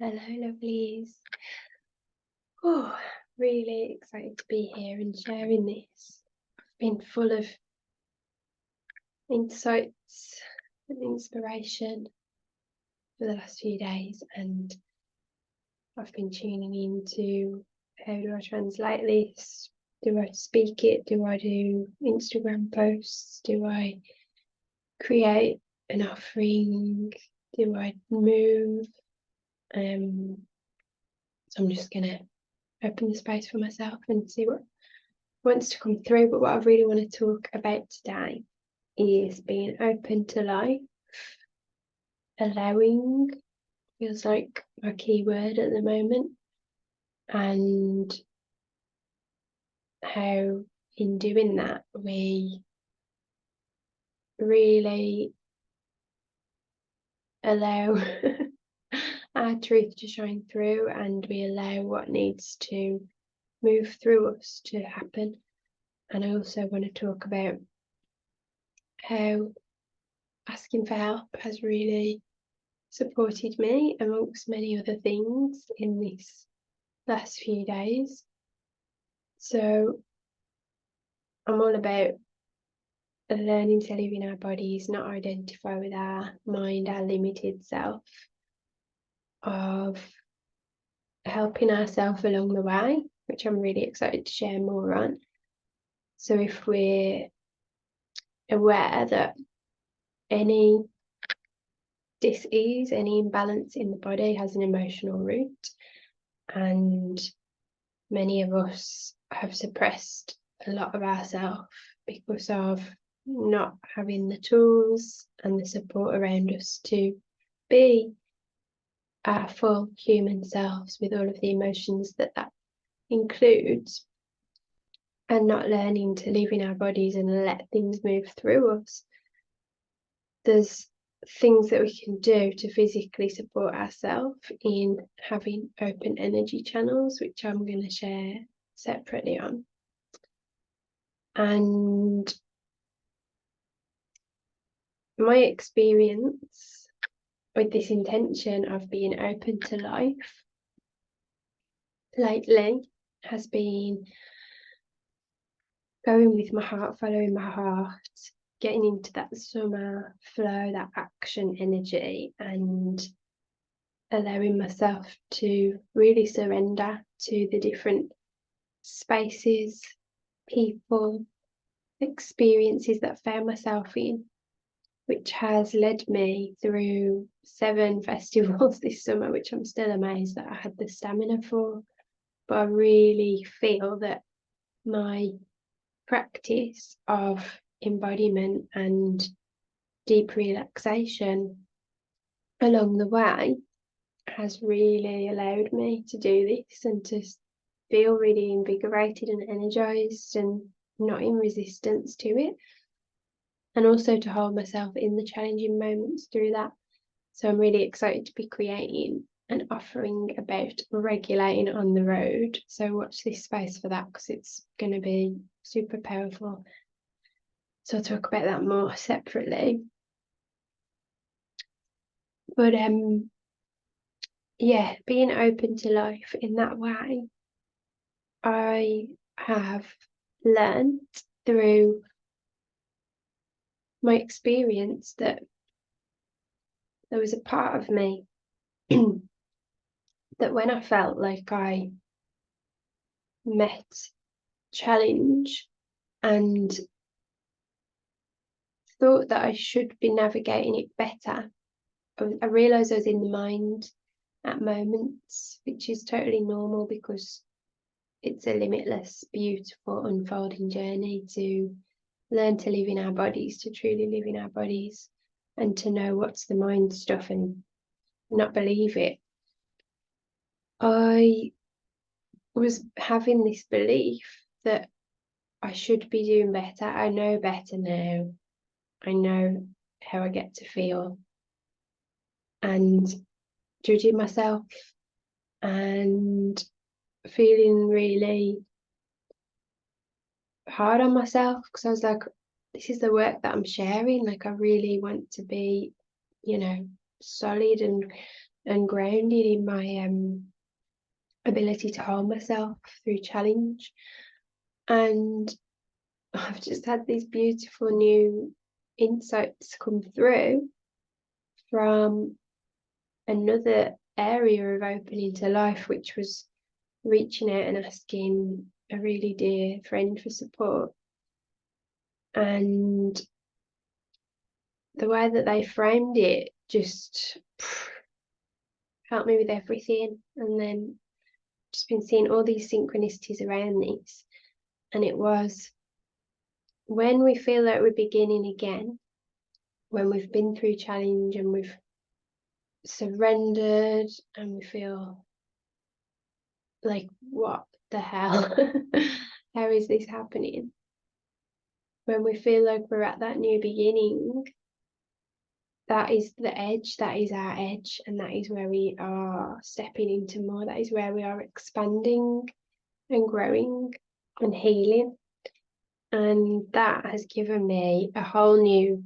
Hello, lovelies. Oh, really excited to be here and sharing this. I've been full of insights and inspiration for the last few days, and I've been tuning into how do I translate this? Do I speak it? Do I do Instagram posts? Do I create an offering? Do I move? So I'm just gonna open the space for myself and see what wants to come through. But what I really want to talk about today is being open to life. Allowing feels like my key word at the moment, and how in doing that we really allow our truth to shine through, and we allow what needs to move through us to happen. And I also want to talk about how asking for help has really supported me amongst many other things in this last few days. So I'm all about learning to live in our bodies, not identify with our mind, our limited self, of helping ourselves along the way, which I'm really excited to share more on. So if we're aware that any dis-ease, any imbalance in the body has an emotional root, and many of us have suppressed a lot of ourselves because of not having the tools and the support around us to be our full human selves with all of the emotions that includes, and not learning to live in our bodies and let things move through us. There's things that we can do to physically support ourselves in having open energy channels, which I'm going to share separately on. And my experience with this intention of being open to life lately has been going with my heart, following my heart, getting into that summer flow, that action energy, and allowing myself to really surrender to the different spaces, people, experiences that I found myself in, which has led me through 7 festivals this summer, which I'm still amazed that I had the stamina for. But I really feel that my practice of embodiment and deep relaxation along the way has really allowed me to do this and to feel really invigorated and energized and not in resistance to it, and also to hold myself in the challenging moments through that. So I'm really excited to be creating an offering about regulating on the road. So watch this space for that, because it's going to be super powerful. So I'll talk about that more separately. But yeah, being open to life in that way, I have learned through my experience that there was a part of me that when I felt like I met challenge and thought that I should be navigating it better, I realised I was in the mind at moments, which is totally normal because it's a limitless, beautiful, unfolding journey to learn to live in our bodies, to truly live in our bodies, and to know what's the mind stuff and not believe it. I was having this belief that I should be doing better. I know better now. I know how I get to feel. And judging myself and feeling really hard on myself, because I was like, this is the work that I'm sharing. Like, I really want to be, solid and and grounded in my ability to hold myself through challenge. And I've just had these beautiful new insights come through from another area of opening to life, which was reaching out and asking a really dear friend for support. And the way that they framed it just helped me with everything. And then just been seeing all these synchronicities around this. And it was when we feel like we're beginning again, when we've been through challenge and we've surrendered and we feel like, what the hell? How is this happening? When we feel like we're at that new beginning, that is the edge, that is our edge, and that is where we are stepping into more. That is where we are expanding and growing and healing. And that has given me a whole new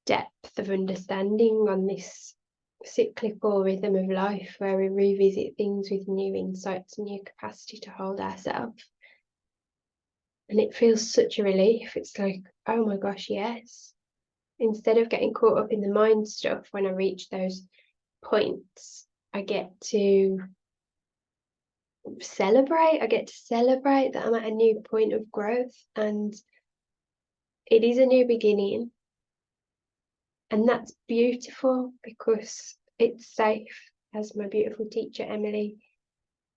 depth of understanding on this cyclical rhythm of life, where we revisit things with new insights and new capacity to hold ourselves. And it feels such a relief. It's like, oh my gosh, yes. Instead of getting caught up in the mind stuff, when I reach those points, I get to celebrate. I get to celebrate that I'm at a new point of growth, and it is a new beginning. And that's beautiful because it's safe, as my beautiful teacher Emily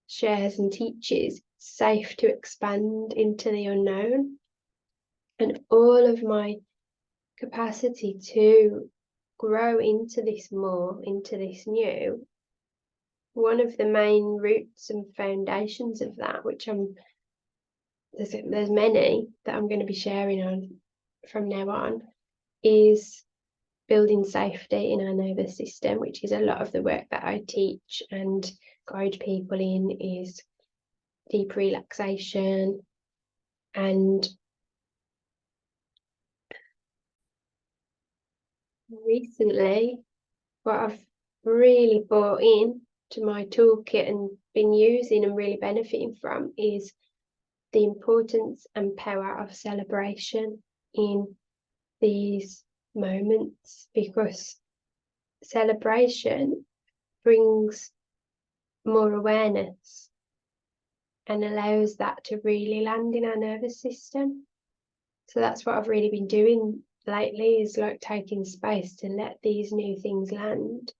shares and teaches, safe to expand into the unknown. And all of my capacity to grow into this more, into this new, one of the main roots and foundations of that, which there's many that I'm going to be sharing on from now on, is building safety in our nervous system, which is a lot of the work that I teach and guide people in, is deep relaxation. And recently, what I've really brought in to my toolkit and been using and really benefiting from is the importance and power of celebration in these moments, because celebration brings more awareness and allows that to really land in our nervous system. So that's what I've really been doing lately, is like taking space to let these new things land.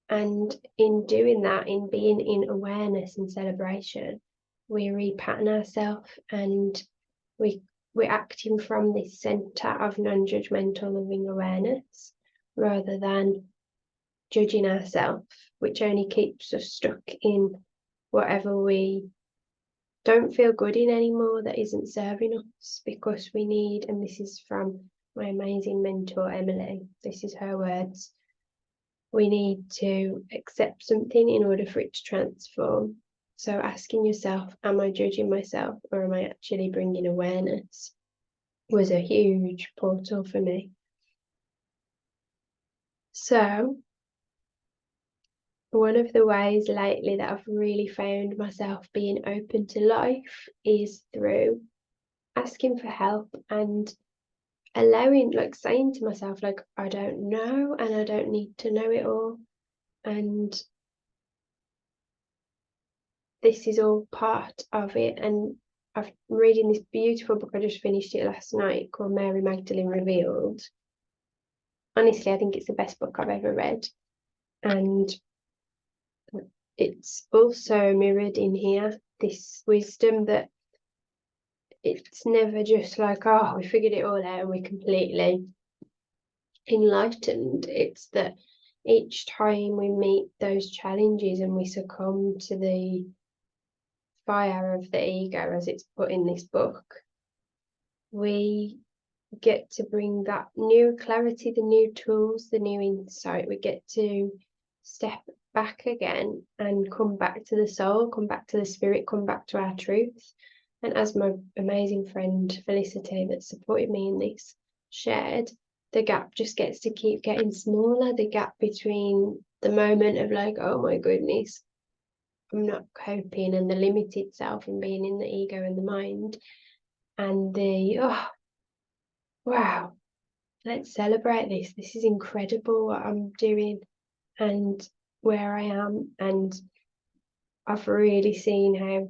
And in doing that, in being in awareness and celebration, we repattern ourselves, and we're acting from this center of non-judgmental loving awareness, rather than judging ourselves, which only keeps us stuck in whatever we don't feel good in anymore, that isn't serving us. Because we need, and this is from my amazing mentor Emily, this is her words, we need to accept something in order for it to transform. So asking yourself, am I judging myself, or am I actually bringing awareness, was a huge portal for me. So one of the ways lately that I've really found myself being open to life is through asking for help and allowing, like saying to myself, like, I don't know and I don't need to know it all. And this is all part of it. And I'm reading this beautiful book, I just finished it last night, called Mary Magdalene Revealed. Honestly, I think it's the best book I've ever read. And it's also mirrored in here, this wisdom that it's never just like, oh, we figured it all out and we're completely enlightened. It's that each time we meet those challenges and we succumb to the fire of the ego, as it's put in this book, we get to bring that new clarity, the new tools, the new insight. We get to step back again and come back to the soul, come back to the spirit, come back to our truth. And as my amazing friend Felicity, that supported me in this, shared, the gap just gets to keep getting smaller, the gap between the moment of like, oh my goodness, I'm not coping, and the limited self and being in the ego and the mind, and the, oh, wow, let's celebrate this. This is incredible what I'm doing and where I am. And I've really seen how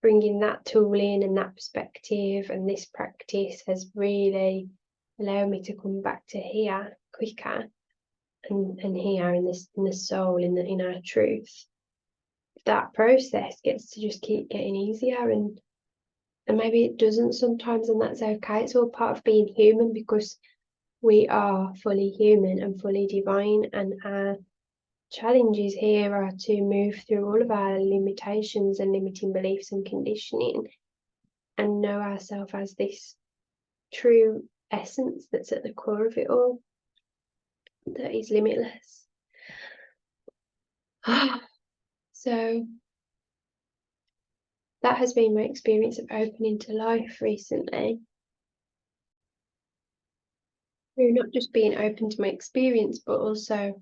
bringing that tool in and that perspective and this practice has really allowed me to come back to here quicker, and here in this, in the soul, in our truth. That process gets to just keep getting easier, and maybe it doesn't sometimes, and that's okay. It's all part of being human, because we are fully human and fully divine, and our challenges here are to move through all of our limitations and limiting beliefs and conditioning, and know ourselves as this true essence that's at the core of it all, that is limitless. So that has been my experience of opening to life recently. Through not just being open to my experience, but also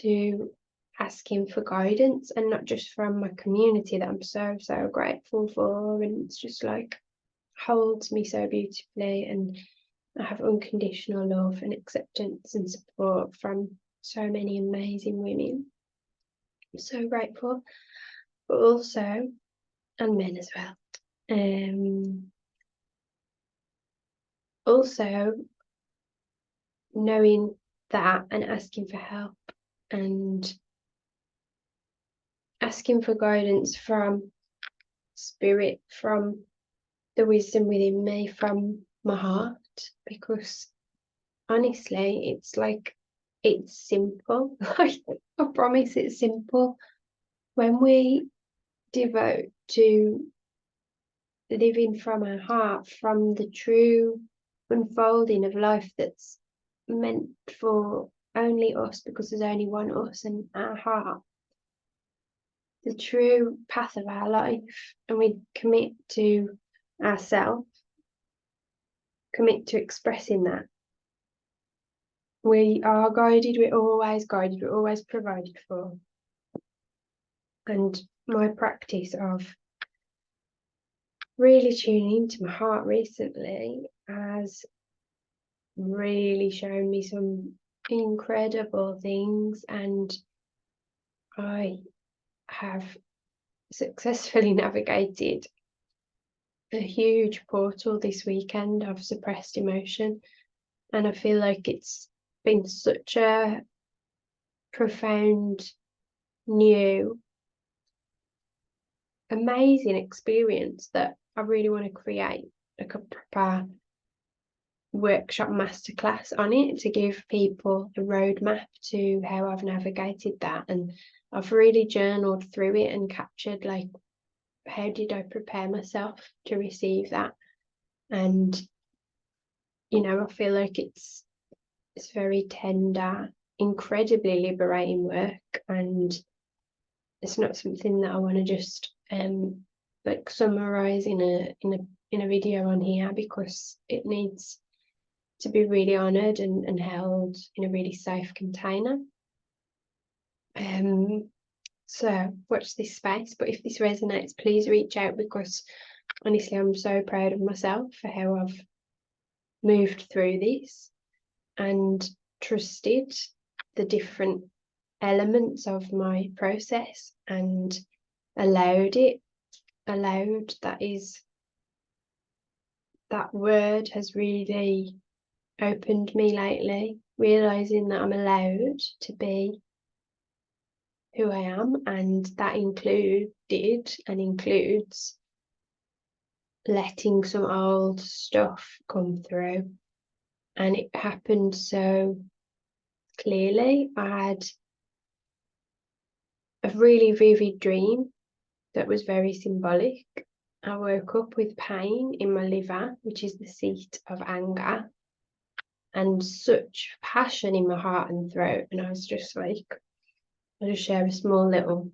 to asking for guidance, and not just from my community that I'm so grateful for, and it's just like holds me so beautifully, and I have unconditional love and acceptance and support from so many amazing women. I'm so grateful, but also, and men as well. Also knowing that and asking for help and asking for guidance from spirit, from the wisdom within me, from my heart, because honestly, it's like, it's simple. I promise it's simple. When we devote to living from our heart, from the true unfolding of life that's meant for only us, because there's only one us and our heart, the true path of our life, and we commit to ourselves, commit to expressing that, we are guided, we're always provided for. And my practice of really tuning into my heart recently has really shown me some incredible things, and I have successfully navigated a huge portal this weekend of suppressed emotion, and I feel like it's been such a profound, new, amazing experience that I really want to create like a proper workshop masterclass on it, to give people a roadmap to how I've navigated that. And I've really journaled through it and captured, like, how did I prepare myself to receive that? And I feel like it's very tender, incredibly liberating work, and it's not something that I want to just like summarize in a video on here, because it needs to be really honored and held in a really safe container. So watch this space, but if this resonates, please reach out, because honestly, I'm so proud of myself for how I've moved through this and trusted the different elements of my process, and allowed that word has really opened me lately, realizing that I'm allowed to be who I am, and that includes letting some old stuff come through. And it happened so clearly. I had a really vivid dream that was very symbolic. I woke up with pain in my liver, which is the seat of anger, and such passion in my heart and throat. And I was just like, I'll just share a small little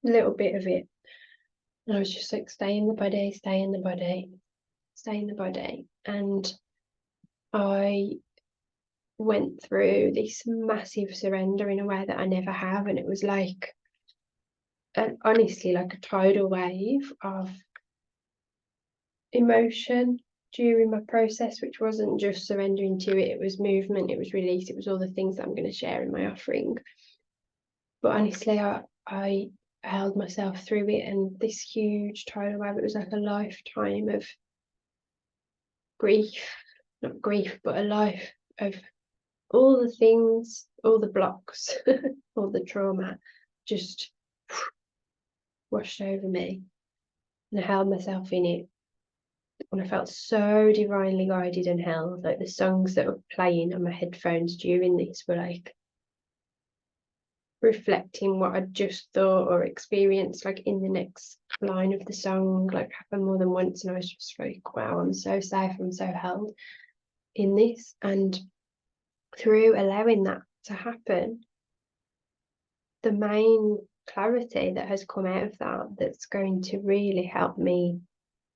bit of it. And I was just like, stay in the body, stay in the body, stay in the body. And I went through this massive surrender in a way that I never have, and it was like, honestly, like a tidal wave of emotion during my process, which wasn't just surrendering to it, it was movement, it was release, it was all the things that I'm going to share in my offering. But honestly, I held myself through it, and this huge tidal wave, it was like a lifetime of grief, not grief, but a life of all the things, all the blocks, all the trauma just washed over me, and I held myself in it. And I felt so divinely guided and held. Like the songs that were playing on my headphones during this were like reflecting what I'd just thought or experienced, like in the next line of the song, like happened more than once. And I was just like, wow, I'm so safe, I'm so held in this. And through allowing that to happen, the main clarity that has come out of that, that's going to really help me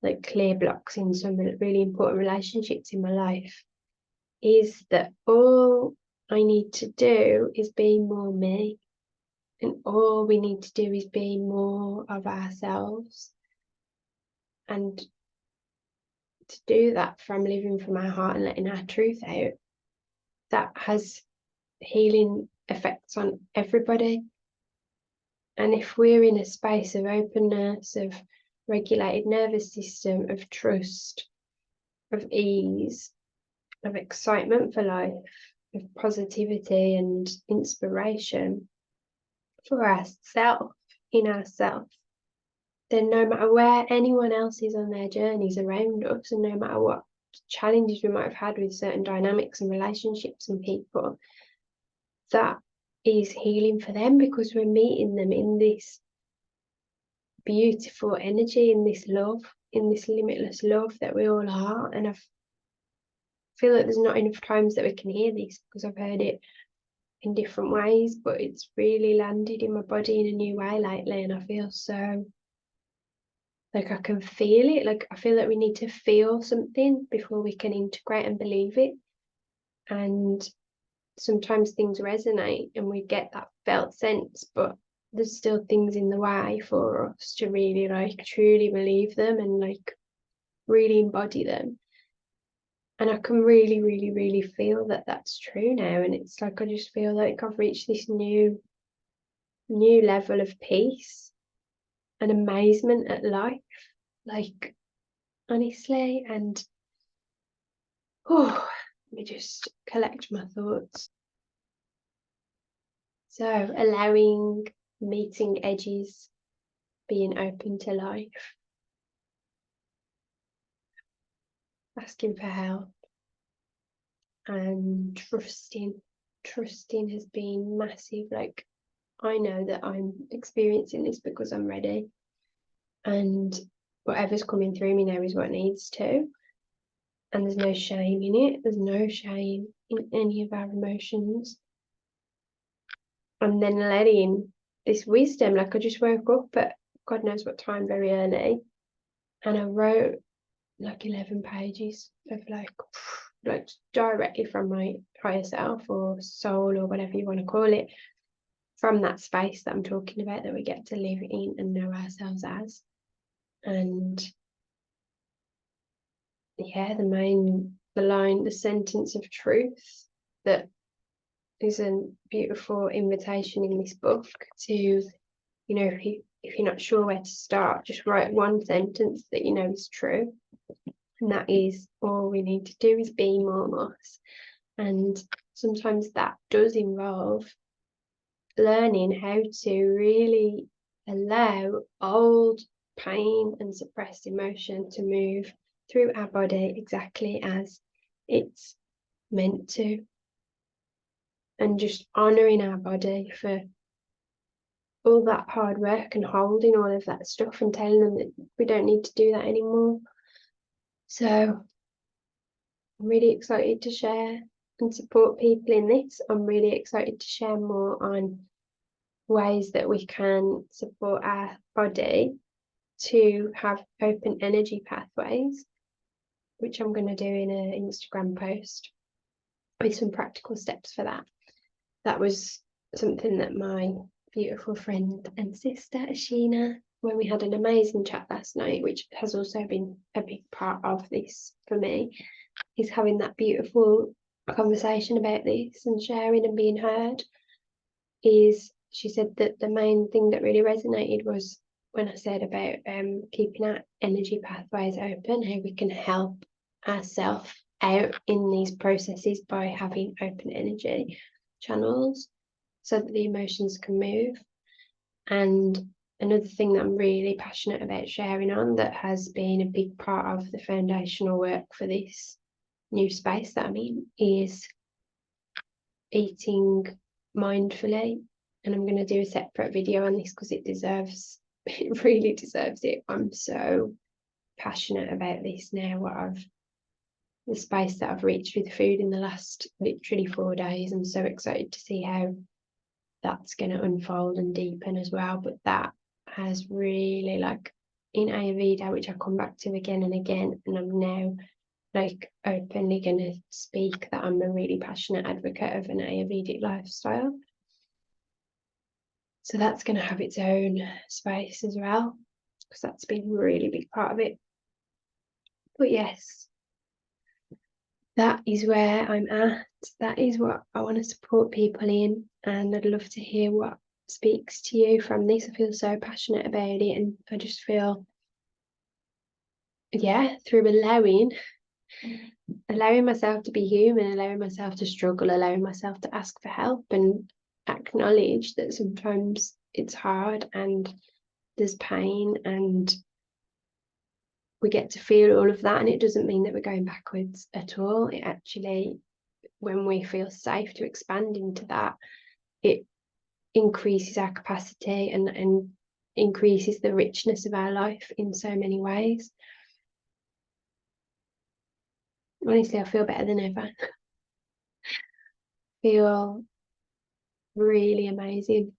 like clear blocks in some really important relationships in my life, is that all I need to do is be more me. And all we need to do is be more of ourselves. And to do that from living from our heart and letting our truth out, that has healing effects on everybody. And if we're in a space of openness, of regulated nervous system, of trust, of ease, of excitement for life, of positivity and inspiration for ourselves, in ourselves, then no matter where anyone else is on their journeys around us, and no matter what challenges we might have had with certain dynamics and relationships and people, that is healing for them, because we're meeting them in this beautiful energy, in this love, in this limitless love that we all are. And I feel like there's not enough times that we can hear this, because I've heard it in different ways, but it's really landed in my body in a new way lately, and I feel so like I can feel it. Like I feel that we need to feel something before we can integrate and believe it. And sometimes things resonate and we get that felt sense, but there's still things in the way for us to really like truly believe them and like really embody them. And I can really, really, really feel that that's true now. And it's like I just feel like I've reached this new level of peace and amazement at life, like honestly. And oh, let me just collect my thoughts. So allowing meeting edges, being open to life, asking for help, and trusting. Trusting has been massive. Like I know that I'm experiencing this because I'm ready, and whatever's coming through me now is what needs to. And there's no shame in it. There's no shame in any of our emotions. And then letting this wisdom, like I just woke up at God knows what time very early, and I wrote like 11 pages of like directly from my higher self or soul or whatever you want to call it, from that space that I'm talking about, that we get to live in and know ourselves as. And yeah, the sentence of truth that is a beautiful invitation in this book to, you know, if you're not sure where to start, just write one sentence that you know is true. And that is, all we need to do is be more us. And sometimes that does involve learning how to really allow old pain and suppressed emotion to move through our body exactly as it's meant to. And just honouring our body for all that hard work and holding all of that stuff and telling them that we don't need to do that anymore. So I'm really excited to share and support people in this. I'm really excited to share more on ways that we can support our body to have open energy pathways, which I'm going to do in an Instagram post with some practical steps for that. That was something that my beautiful friend and sister Ashina, when we had an amazing chat last night, which has also been a big part of this for me, is having that beautiful conversation about this and sharing and being heard. Is she said that the main thing that really resonated was when I said about keeping our energy pathways open, how we can help ourselves out in these processes by having open energy channels so that the emotions can move. And another thing that I'm really passionate about sharing on, that has been a big part of the foundational work for this new space that I'm in, is eating mindfully. And I'm going to do a separate video on this because it really deserves it. I'm so passionate about this now, the space that I've reached with food in the last literally 4 days. I'm so excited to see how that's going to unfold and deepen as well. But that has really, like, in Ayurveda, which I come back to again and again, and I'm now like openly going to speak that I'm a really passionate advocate of an Ayurvedic lifestyle. So that's going to have its own space as well, because that's been a really big part of it. But yes, that is where I'm at. That is what I want to support people in, and I'd love to hear what speaks to you from this. I feel so passionate about it, and I just feel, yeah, through allowing myself to be human, allowing myself to struggle, allowing myself to ask for help and acknowledge that sometimes it's hard and there's pain, and we get to feel all of that. And it doesn't mean that we're going backwards at all. It actually, when we feel safe to expand into that, it increases our capacity and increases the richness of our life in so many ways. Honestly, I feel better than ever. Feel really amazing.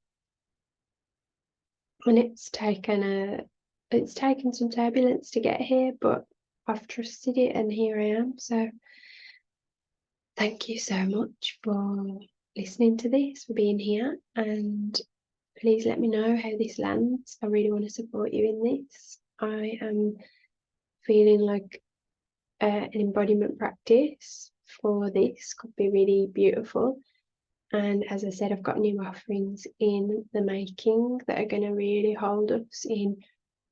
And it's taken some turbulence to get here, but I've trusted it and here I am. So thank you so much for listening to this, for being here, and please let me know how this lands. I really want to support you in this. I am feeling like an embodiment practice for this could be really beautiful. And as I said, I've got new offerings in the making that are going to really hold us in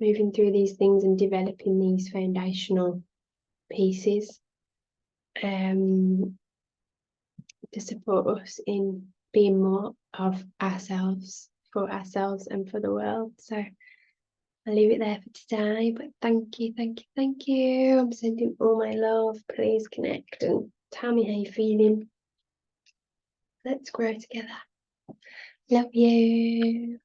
moving through these things and developing these foundational pieces to support us in being more of ourselves, for ourselves and for the world. So I'll leave it there for today, but thank you, thank you, thank you. I'm sending all my love. Please connect and tell me how you're feeling. Let's grow together. Love you.